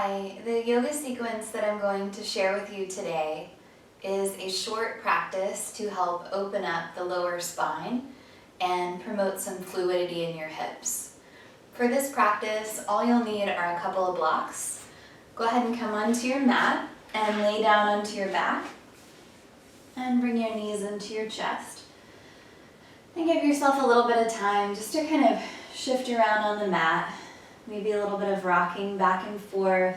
The yoga sequence that I'm going to share with you today is a short practice to help open up the lower spine and promote some fluidity in your hips. For this practice, all you'll need are a couple of blocks. Go ahead and come onto your mat and lay down onto your back and bring your knees into your chest. And give yourself a little bit of time just to kind of shift around on the mat. Maybe a little bit of rocking back and forth,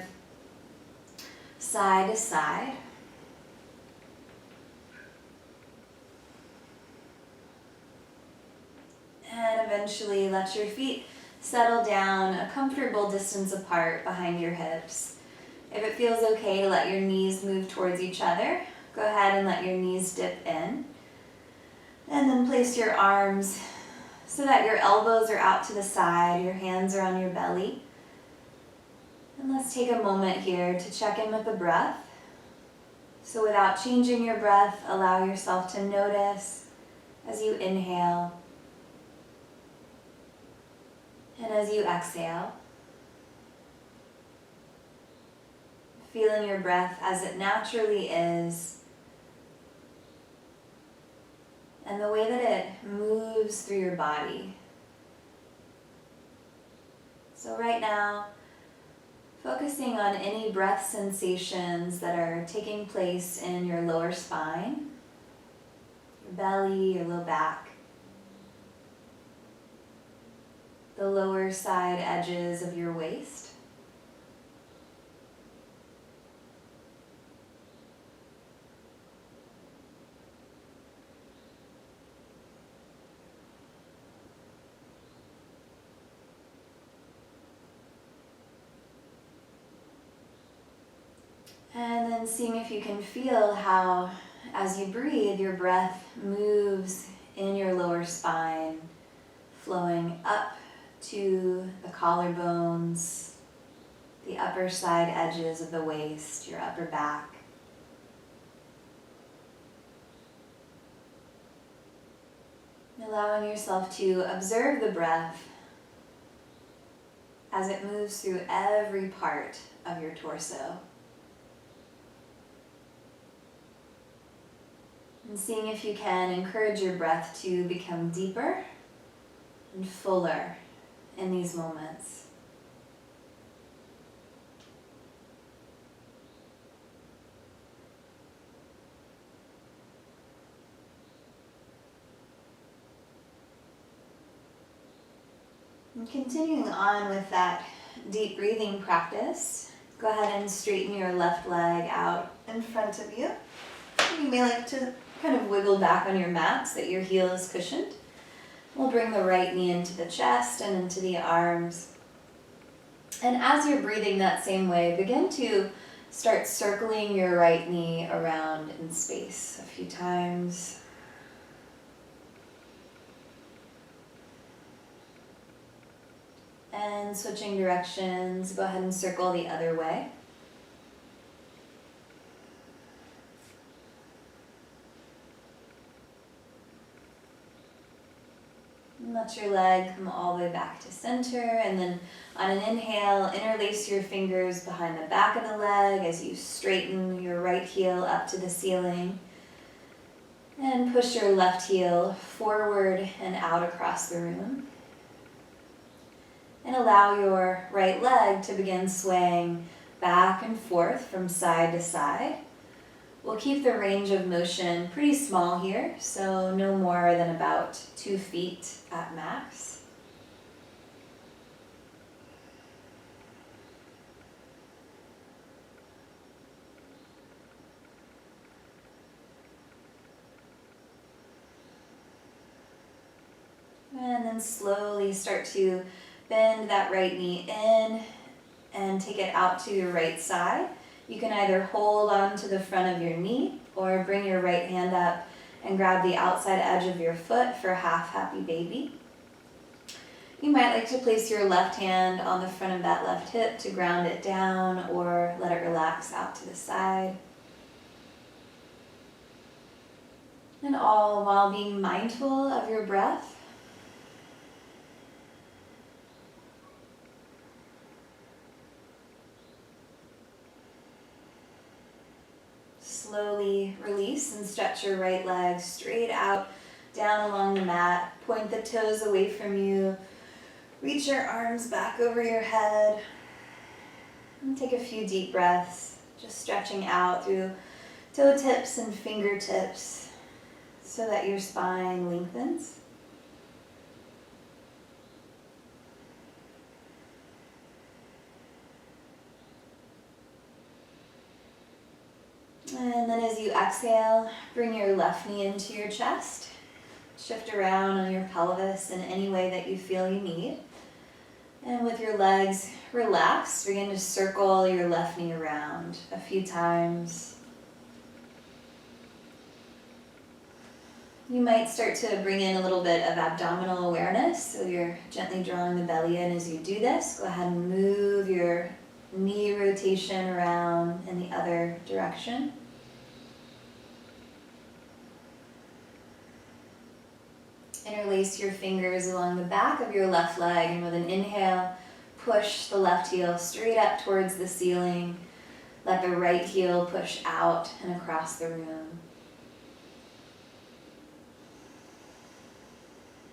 side to side. And eventually let your feet settle down a comfortable distance apart behind your hips. If it feels okay to let your knees move towards each other, go ahead and let your knees dip in. And then place your arms so that your elbows are out to the side, your hands are on your belly. And let's take a moment here to check in with the breath. So without changing your breath, allow yourself to notice as you inhale and as you exhale. Feeling your breath as it naturally is, and the way that it moves through your body. So right now, focusing on any breath sensations that are taking place in your lower spine, your belly, your low back, the lower side edges of your waist. And then seeing if you can feel how, as you breathe, your breath moves in your lower spine, flowing up to the collarbones, the upper side edges of the waist, your upper back. Allowing yourself to observe the breath as it moves through every part of your torso. And seeing if you can encourage your breath to become deeper and fuller in these moments. And continuing on with that deep breathing practice, go ahead and straighten your left leg out in front of you. You may like to kind of wiggle back on your mat so that your heel is cushioned. We'll bring the right knee into the chest and into the arms. And as you're breathing that same way, begin to start circling your right knee around in space a few times. And switching directions, go ahead and circle the other way. Let your leg come all the way back to center, and then on an inhale, interlace your fingers behind the back of the leg as you straighten your right heel up to the ceiling. And push your left heel forward and out across the room. And allow your right leg to begin swaying back and forth from side to side. We'll keep the range of motion pretty small here, so no more than about 2 feet at max. And then slowly start to bend that right knee in and take it out to your right side. You can either hold on to the front of your knee or bring your right hand up and grab the outside edge of your foot for half happy baby. You might like to place your left hand on the front of that left hip to ground it down or let it relax out to the side. And all while being mindful of your breath. slowly release and stretch your right leg straight out, down along the mat. Point the toes away from you. Reach your arms back over your head. And take a few deep breaths, just stretching out through toe tips and fingertips so that your spine lengthens. And then as you exhale, bring your left knee into your chest. Shift around on your pelvis in any way that you feel you need. And with your legs relaxed, begin to circle your left knee around a few times. You might start to bring in a little bit of abdominal awareness, so you're gently drawing the belly in as you do this. Go ahead and move your knee rotation around in the other direction. Interlace your fingers along the back of your left leg, and with an inhale, push the left heel straight up towards the ceiling. Let the right heel push out and across the room.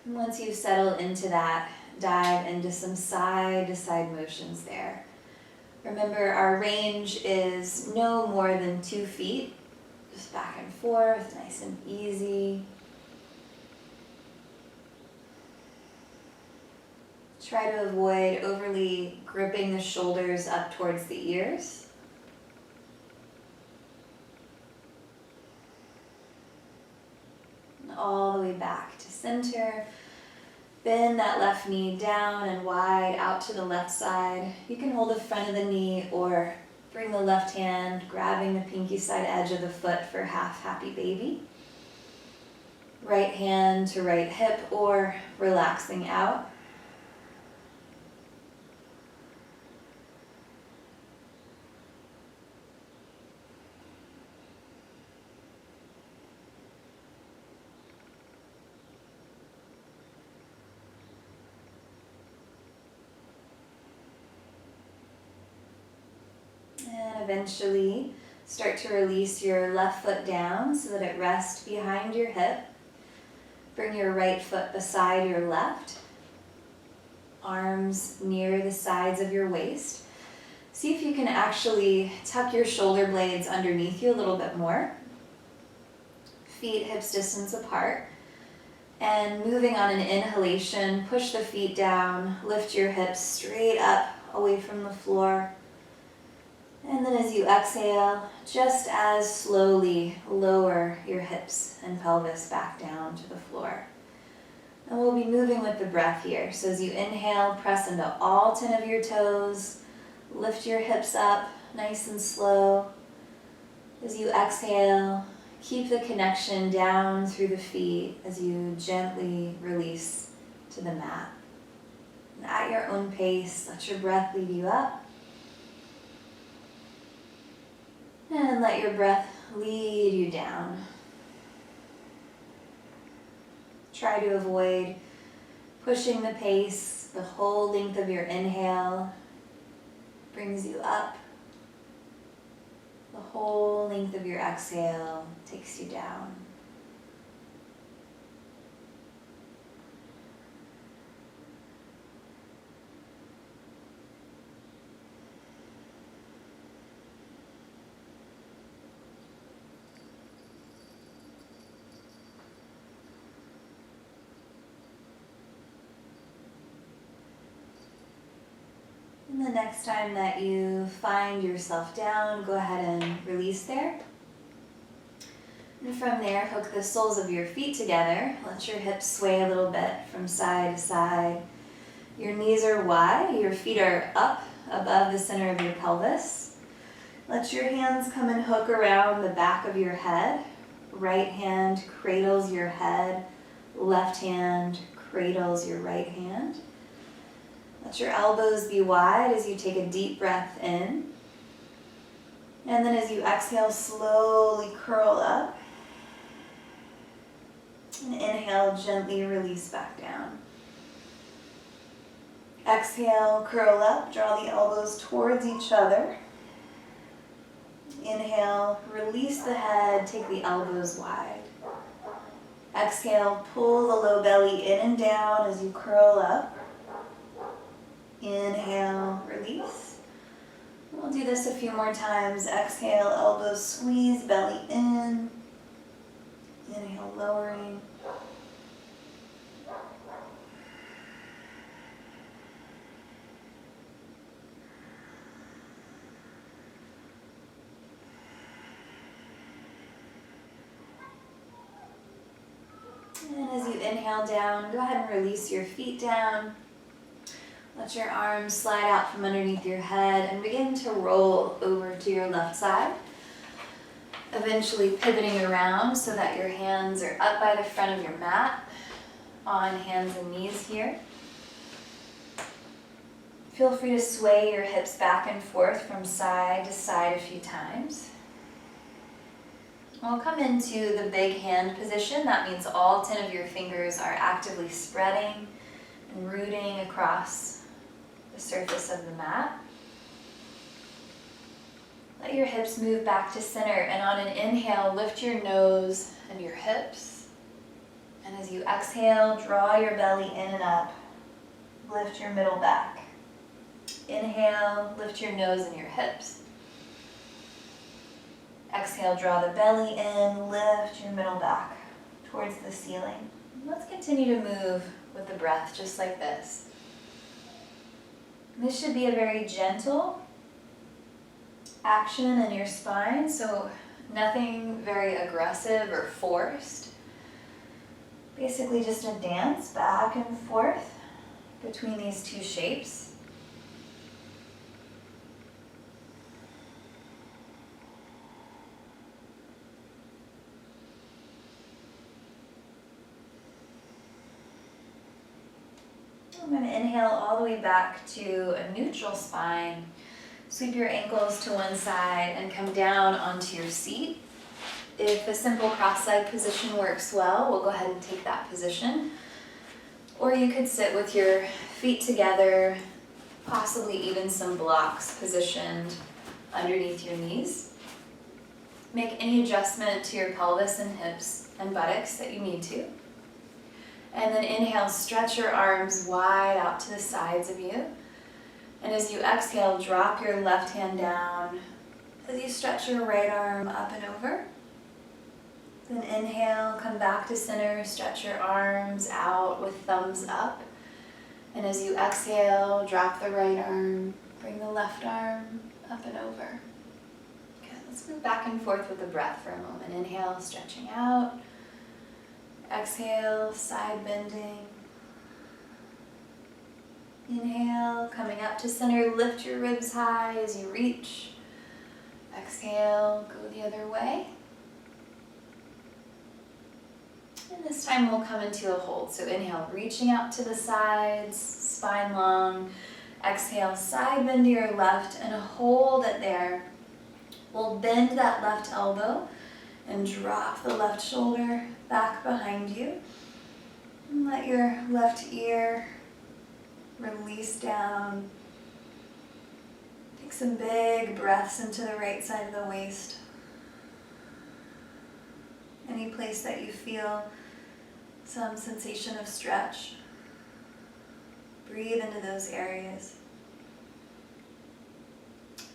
And once you've settled into that, dive into some side-to-side motions there. Remember, our range is no more than 2 feet. Just back and forth, nice and easy. Try to avoid overly gripping the shoulders up towards the ears. And all the way back to center. Bend that left knee down and wide out to the left side. You can hold the front of the knee or bring the left hand, grabbing the pinky side edge of the foot for half happy baby. Right hand to right hip or relaxing out. And eventually start to release your left foot down so that it rests behind your hip. Bring your right foot beside your left. Arms near the sides of your waist. See if you can actually tuck your shoulder blades underneath you a little bit more. Feet hips distance apart. And moving on an inhalation, push the feet down, lift your hips straight up away from the floor. And then as you exhale, just as slowly lower your hips and pelvis back down to the floor. And we'll be moving with the breath here. So as you inhale, press into all 10 of your toes. Lift your hips up, nice and slow. As you exhale, keep the connection down through the feet as you gently release to the mat. And at your own pace, let your breath lead you up. And let your breath lead you down. Try to avoid pushing the pace. The whole length of your inhale brings you up. The whole length of your exhale takes you down. And the next time that you find yourself down, go ahead and release there. And from there, hook the soles of your feet together. Let your hips sway a little bit from side to side. Your knees are wide, your feet are up above the center of your pelvis. Let your hands come and hook around the back of your head. Right hand cradles your head, left hand cradles your right hand. Let your elbows be wide as you take a deep breath in. And then as you exhale, slowly curl up. And inhale, gently release back down. Exhale, curl up, draw the elbows towards each other. Inhale, release the head, take the elbows wide. Exhale, pull the low belly in and down as you curl up. Inhale, release. We'll do this a few more times. Exhale, elbows squeeze, belly in. Inhale, lowering. And as you inhale down, go ahead and release your feet down. Let your arms slide out from underneath your head and begin to roll over to your left side. Eventually pivoting around so that your hands are up by the front of your mat, on hands and knees here. Feel free to sway your hips back and forth from side to side a few times. We'll come into the big hand position. That means all 10 of your fingers are actively spreading and rooting across the surface of the mat. Let your hips move back to center, and on an inhale, lift your nose and your hips. And as you exhale, draw your belly in and up. Lift your middle back. Inhale, lift your nose and your hips. Exhale, draw the belly in, lift your middle back towards the ceiling. Let's continue to move with the breath just like this. This should be a very gentle action in your spine, so nothing very aggressive or forced. Basically just a dance back and forth between these two shapes. I'm going to inhale all the way back to a neutral spine. Sweep your ankles to one side and come down onto your seat. If a simple cross-leg position works well, we'll go ahead and take that position. Or you could sit with your feet together, possibly even some blocks positioned underneath your knees. Make any adjustment to your pelvis and hips and buttocks that you need to. And then inhale, stretch your arms wide out to the sides of you. And as you exhale, drop your left hand down as you stretch your right arm up and over. Then inhale, come back to center, stretch your arms out with thumbs up. And as you exhale, drop the right arm, bring the left arm up and over. Okay, let's move back and forth with the breath for a moment. Inhale, stretching out. Exhale, side bending. Inhale, coming up to center, lift your ribs high as you reach. Exhale, go the other way. And this time we'll come into a hold. So inhale, reaching out to the sides, spine long. Exhale, side bend to your left and hold it there. We'll bend that left elbow and drop the left shoulder back behind you. And let your left ear release down. Take some big breaths into the right side of the waist. Any place that you feel some sensation of stretch, breathe into those areas.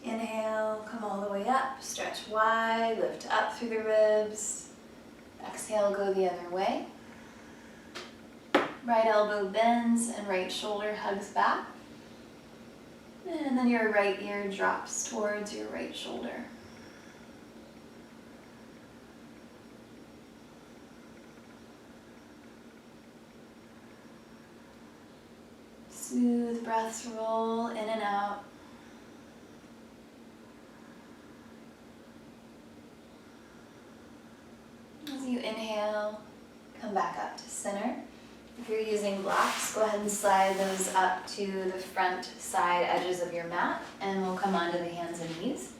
Inhale, come all the way up, stretch wide, lift up through the ribs. Exhale, go the other way. Right elbow bends and right shoulder hugs back. And then your right ear drops towards your right shoulder. Smooth breaths roll in and out. As you inhale, come back up to center. If you're using blocks, go ahead and slide those up to the front side edges of your mat, and we'll come onto the hands and knees.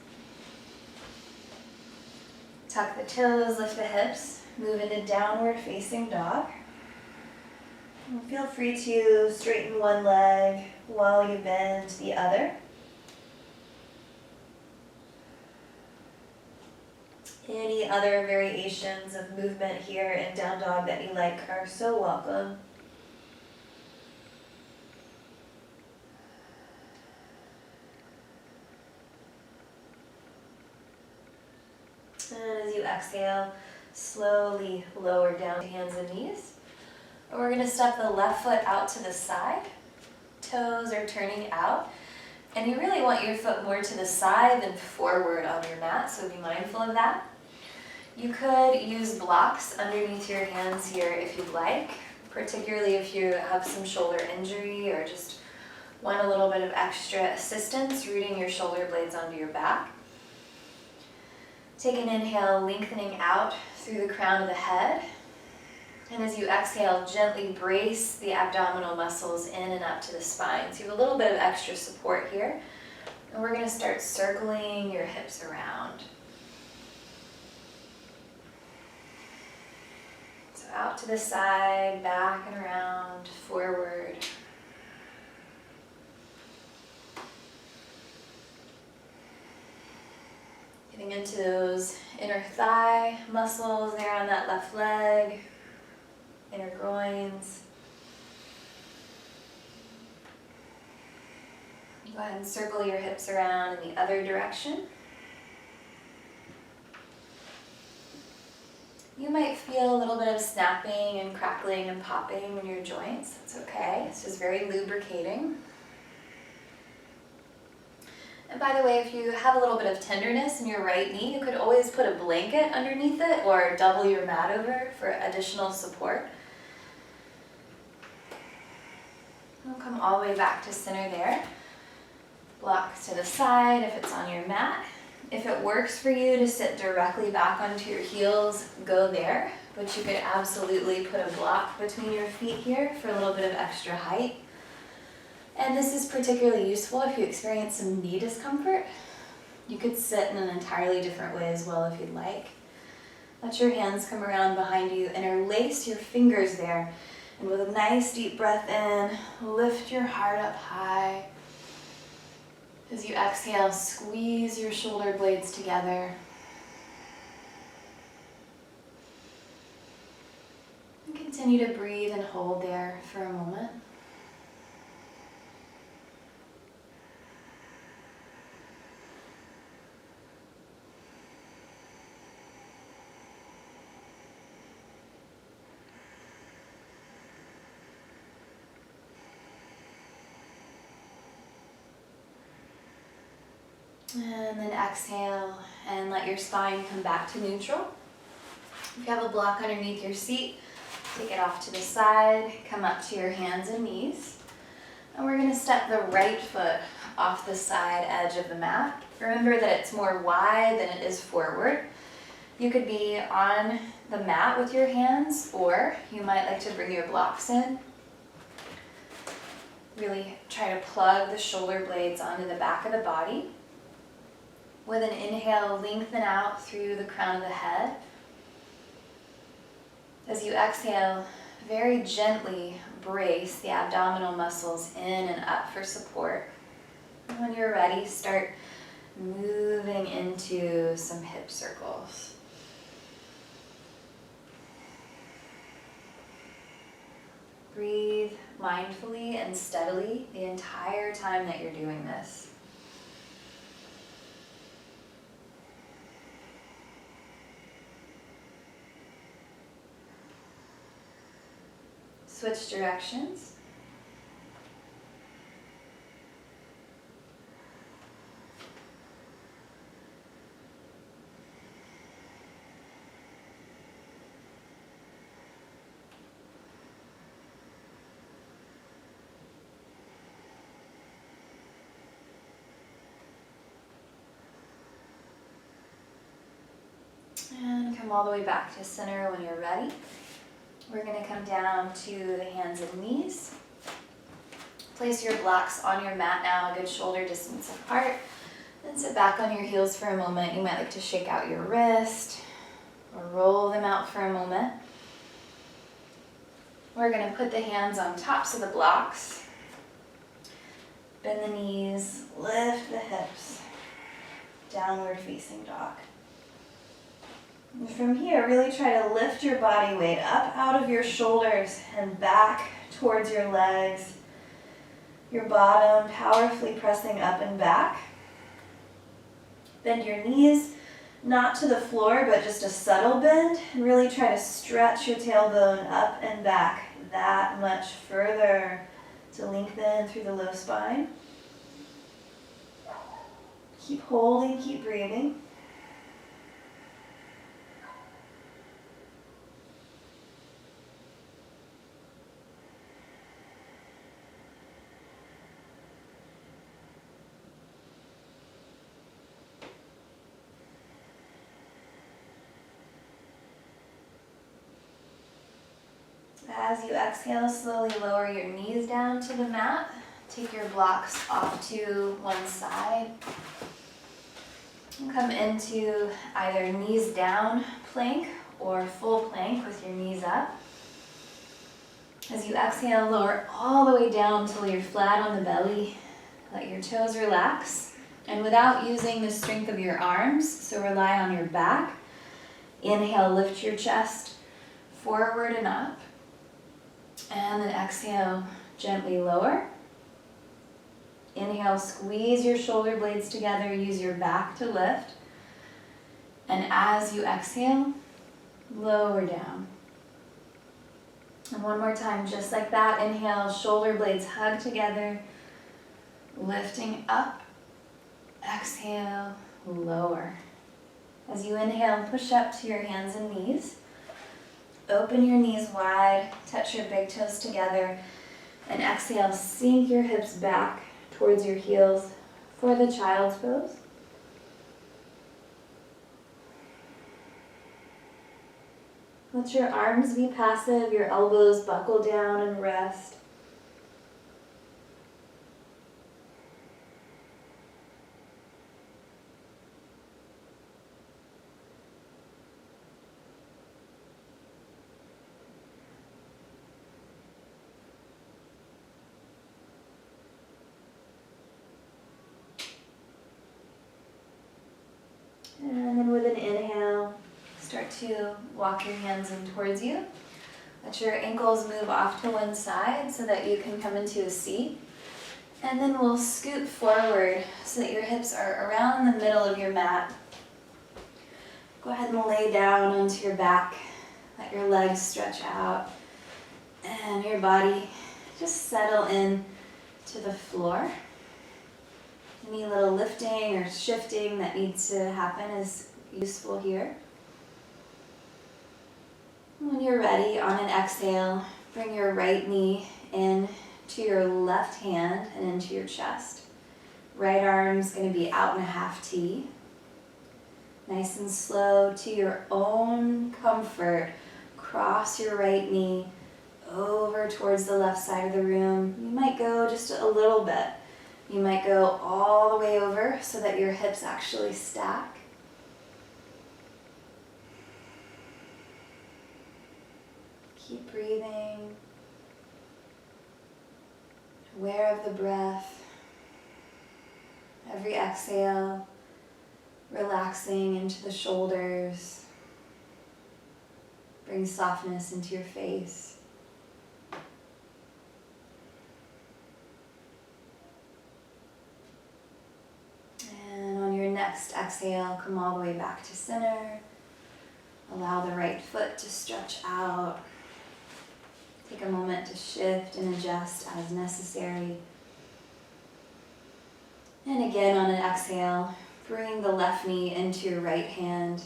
Tuck the toes, lift the hips, move into downward facing dog. And feel free to straighten one leg while you bend the other. Any other variations of movement here in down dog that you like are so welcome. And as you exhale, slowly lower down to hands and knees. And we're going to step the left foot out to the side. Toes are turning out. And you really want your foot more to the side than forward on your mat, so be mindful of that. You could use blocks underneath your hands here if you'd like, particularly if you have some shoulder injury or just want a little bit of extra assistance rooting your shoulder blades onto your back. Take an inhale, lengthening out through the crown of the head. And as you exhale, gently brace the abdominal muscles in and up to the spine. So you have a little bit of extra support here. And we're going to start circling your hips around. So out to the side, back and around, forward. Getting into those inner thigh muscles there on that left leg, inner groins. Go ahead and circle your hips around in the other direction. You might feel a little bit of snapping and crackling and popping in your joints. That's okay. It's just very lubricating. And by the way, if you have a little bit of tenderness in your right knee, you could always put a blanket underneath it or double your mat over for additional support. We'll come all the way back to center there. Block to the side if it's on your mat. If it works for you to sit directly back onto your heels, go there. But you could absolutely put a block between your feet here for a little bit of extra height. And this is particularly useful if you experience some knee discomfort. You could sit in an entirely different way as well if you'd like. Let your hands come around behind you, interlace your fingers there. And with a nice deep breath in, lift your heart up high. As you exhale, squeeze your shoulder blades together. And continue to breathe and hold there for a moment. And then exhale and let your spine come back to neutral. If you have a block underneath your seat, take it off to the side, come up to your hands and knees. And we're going to step the right foot off the side edge of the mat. Remember that it's more wide than it is forward. You could be on the mat with your hands, or you might like to bring your blocks in. Really try to plug the shoulder blades onto the back of the body. With an inhale, lengthen out through the crown of the head. As you exhale, very gently brace the abdominal muscles in and up for support. And when you're ready, start moving into some hip circles. Breathe mindfully and steadily the entire time that you're doing this. Switch directions. And come all the way back to center when you're ready. We're going to come down to the hands and knees. Place your blocks on your mat now, a good shoulder distance apart. Then sit back on your heels for a moment. You might like to shake out your wrist or roll them out for a moment. We're going to put the hands on tops of the blocks. Bend the knees, lift the hips. Downward facing dog. And from here, really try to lift your body weight up out of your shoulders and back towards your legs. Your bottom powerfully pressing up and back. Bend your knees, not to the floor, but just a subtle bend. And really try to stretch your tailbone up and back that much further to lengthen through the low spine. Keep holding, keep breathing. As you exhale, slowly lower your knees down to the mat. Take your blocks off to one side. And come into either knees down plank or full plank with your knees up. As you exhale, lower all the way down till you're flat on the belly. Let your toes relax. And without using the strength of your arms, so rely on your back. Inhale, lift your chest forward and up. And then exhale, gently lower. Inhale, squeeze your shoulder blades together, use your back to lift. And as you exhale, lower down. And one more time, just like that. Inhale, shoulder blades hug together, lifting up. Exhale, lower. As you inhale, push up to your hands and knees. Open your knees wide, touch your big toes together, and exhale, sink your hips back towards your heels for the child's pose. Let your arms be passive, your elbows buckle down and rest. And then with an inhale, start to walk your hands in towards you. Let your ankles move off to one side so that you can come into a seat. And then we'll scoot forward so that your hips are around the middle of your mat. Go ahead and lay down onto your back. Let your legs stretch out. And your body just settle in to the floor. Any little lifting or shifting that needs to happen is useful here. When you're ready, on an exhale, bring your right knee in to your left hand and into your chest. Right arm's going to be out in a half T. Nice and slow, to your own comfort, cross your right knee over towards the left side of the room. You might go just a little bit. You might go all the way over so that your hips actually stack. Keep breathing. Aware of the breath. Every exhale, relaxing into the shoulders. Bring softness into your face. Next exhale, come all the way back to center. Allow the right foot to stretch out. Take a moment to shift and adjust as necessary. And again on an exhale, bring the left knee into your right hand.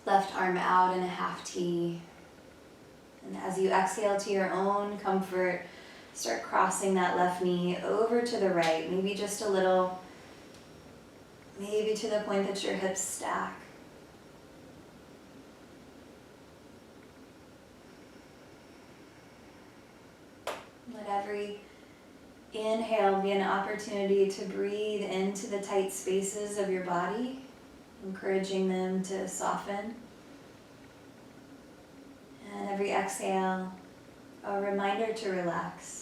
Left arm out in a half T. And as you exhale to your own comfort, start crossing that left knee over to the right, maybe just a little. Maybe to the point that your hips stack. Let every inhale be an opportunity to breathe into the tight spaces of your body, encouraging them to soften. And every exhale, a reminder to relax.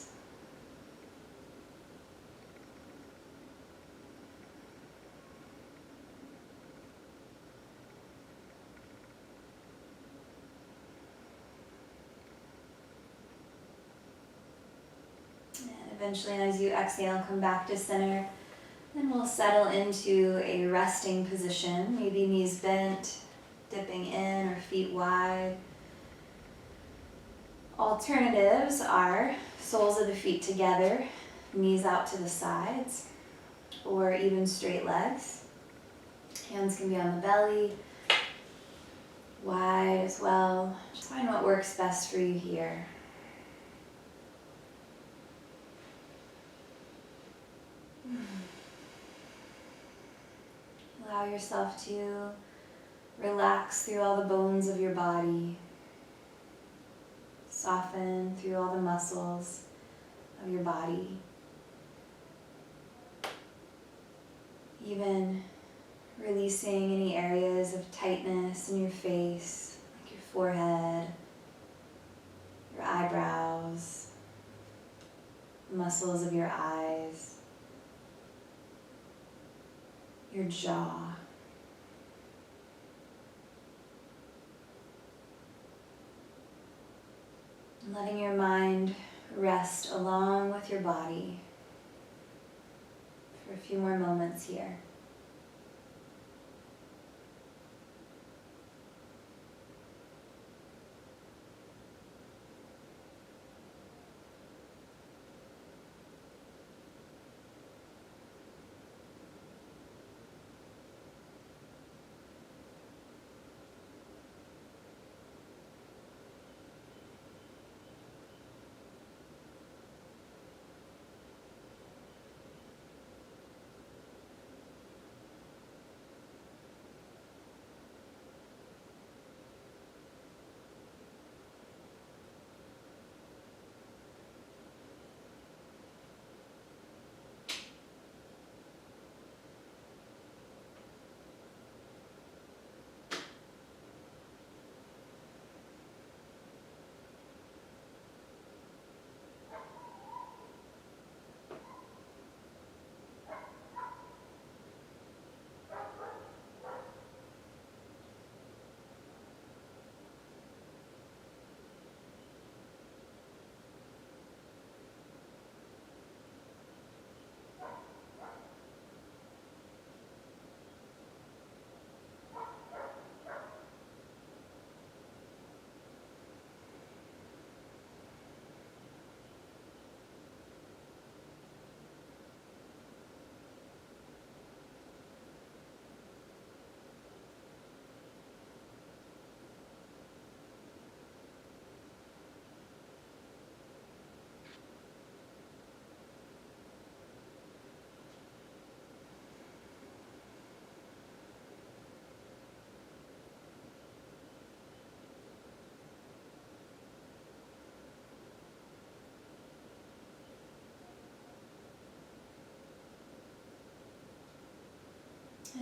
Eventually, as you exhale, come back to center. Then we'll settle into a resting position, maybe knees bent, dipping in or feet wide. Alternatives are soles of the feet together, knees out to the sides, or even straight legs. Hands can be on the belly, wide as well. Just find what works best for you here. Allow yourself to relax through all the bones of your body. Soften through all the muscles of your body. Even releasing any areas of tightness in your face, like your forehead, your eyebrows, the muscles of your eyes, your jaw. And letting your mind rest along with your body for a few more moments here.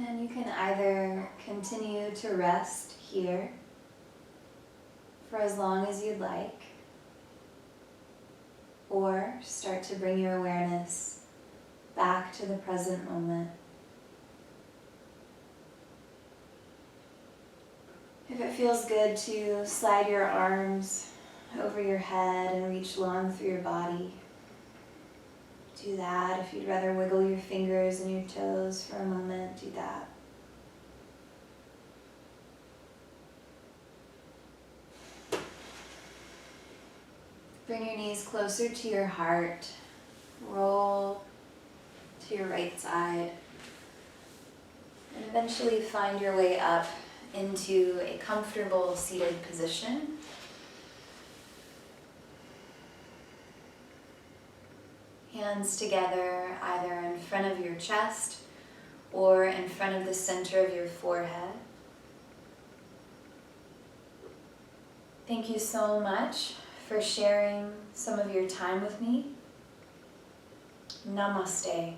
And you can either continue to rest here for as long as you'd like, or start to bring your awareness back to the present moment. If it feels good to slide your arms over your head and reach long through your body, do that. If you'd rather wiggle your fingers and your toes for a moment, do that. Bring your knees closer to your heart. Roll to your right side. And eventually find your way up into a comfortable seated position. Hands together either in front of your chest or in front of the center of your forehead. Thank you so much for sharing some of your time with me. Namaste.